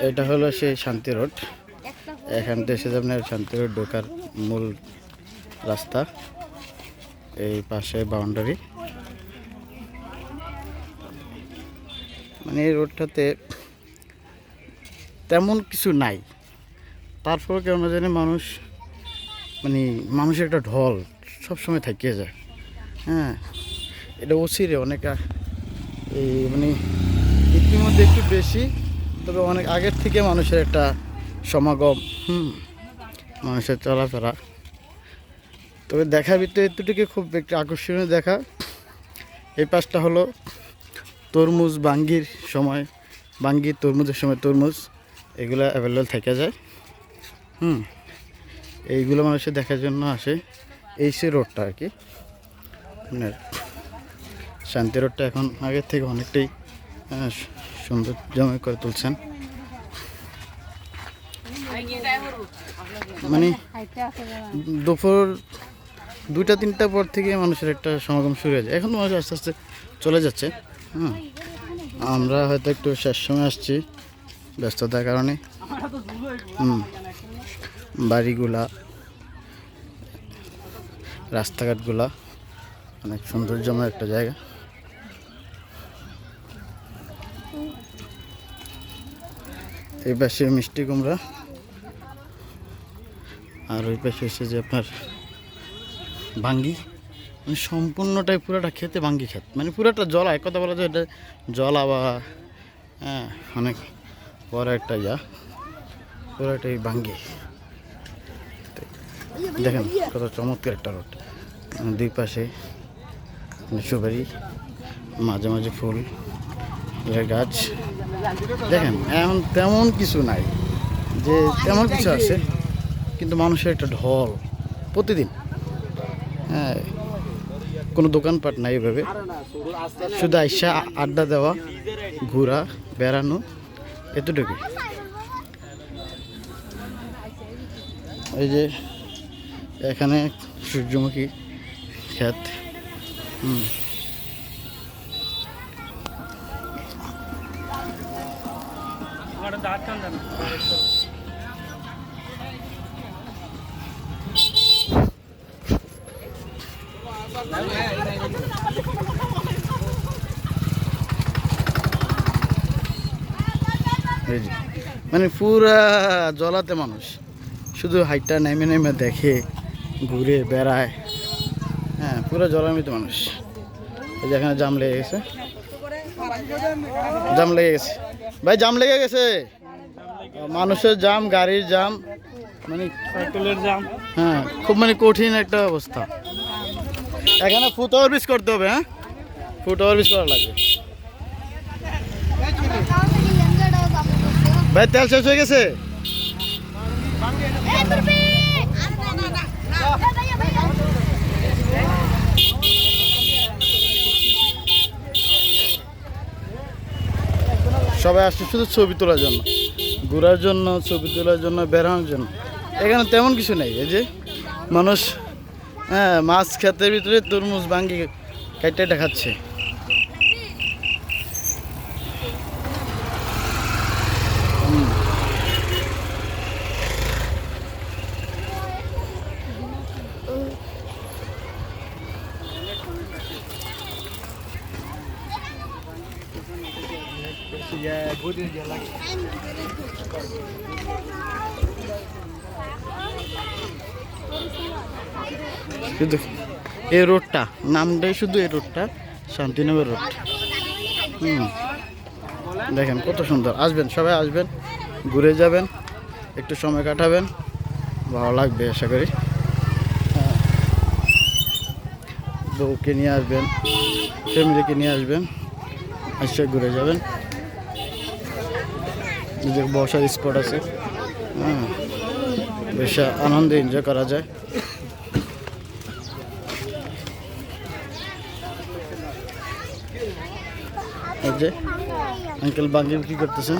এটা হলো সেই শান্তি রোড। এখান থেকে এসে আপনার শান্তি রোড ঢোকার মূল রাস্তা। এই পাশে বাউন্ডারি, মানে এই রোডটাতে তেমন কিছু নাই, তারপর কেন জানি মানুষ, মানে মানুষের একটা ঢল সবসময় থাকিয়ে যায়। হ্যাঁ, এটা অচিরে অনেক এই মানে ইতিমধ্যে একটু বেশি, তবে অনেক আগের থেকে মানুষের একটা সমাগম, মানুষের চলাফেরা। তবে দেখার ভিতরে এতটুকু খুব একটু আকর্ষণীয় দেখা, এই পাশটা হলো তরমুজ বাঙ্গির সময়, বাঙ্গি তরমুজের সময় তরমুজ এগুলো অ্যাভেলেবল থেকে যায়। এইগুলো মানুষের দেখার জন্য আসে। এই সে রোডটা আর কি, আপনার শান্তি রোডটা এখন আগের থেকে অনেকটাই সুন্দর জমে করে তুলছেন। মানে দুপুর 2টা-3টার পর থেকে মানুষের একটা সমাগম শুরু হয়ে যায়। এখন মানুষ আস্তে আস্তে চলে যাচ্ছে। আমরা হয়তো একটু শেষ সময় আসছি ব্যস্ততার কারণে। বাড়িগুলা, রাস্তাঘাটগুলা অনেক সৌন্দর্যময় একটা জায়গা। এই পাশে মিষ্টি কুমড়া, আর ওই পাশে এসে যে আপনার বাঙ্গি, মানে সম্পূর্ণটাই পুরোটা খেতে বাঙ্গি খেত, মানে পুরোটা জলা, এক কথা বলা যায় এটা জলা বা অনেক বড় একটা পুরোটাই বাঙ্গি। দেখেন কত চমৎকার একটা রোড, দুই পাশে সুপারি, মাঝে মাঝে ফুল গাছ। দেখেন এখন তেমন কিছু নাই, যে তেমন কিছু আছে কিন্তু মানুষের একটা ঢল প্রতিদিন। কোনো দোকানপাট নাই এভাবে, শুধু আইসা আড্ডা দেওয়া, ঘোরা, বেড়ানো, এতটুকু। এই যে এখানে সূর্যমুখী ক্ষেত, মানে পুরা জলাতে মানুষ শুধু হাইটটা নেমে নেমে দেখে, ঘুরে বেড়ায়। পুরো জলামিত মানুষ। এই যে এখানে জাম লেগে গেছে, ভাই জাম লেগে গেছে, মানুষের জাম, গাড়ির জাম, মানে সাইকেলের জাম। খুব মানে কঠিন একটা অবস্থা। এখানে ফুট ওভারব্রিজ করতে হবে, ফুট ওভারব্রিজ করা লাগবে। ভাই তেল শেষ হয়ে গেছে। সবাই আসছে শুধু ছবি তোলার জন্য, ঘোরার জন্য, ছবি তোলার জন্য, বেড়ানোর জন্য। এখানে তেমন কিছু নেই। এই যে মানুষ মাছ ক্ষেতের ভিতরে তরমুজ বাঙ্গি কাইটা খাচ্ছে। শুধু এই রোডটা, নামটাই শুধু এই রোডটা শান্তিনগর রোড। দেখেন কত সুন্দর। আসবেন, সবাই আসবেন, ঘুরে যাবেন, একটু সময় কাটাবেন, ভালো লাগবে আশা করি। বউকে নিয়ে আসবেন, ফ্যামিলিকে নিয়ে আসবেন, এসে ঘুরে যাবেন। নিজের বসার স্পট আছে, বেশ আনন্দে এনজয় করা যায়। এই যে আঙ্কেল বাঙ্গি কি করতেছেন?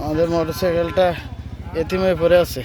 আমাদের মোটরসাইকেলটা এতিম হয়ে পড়ে আছে।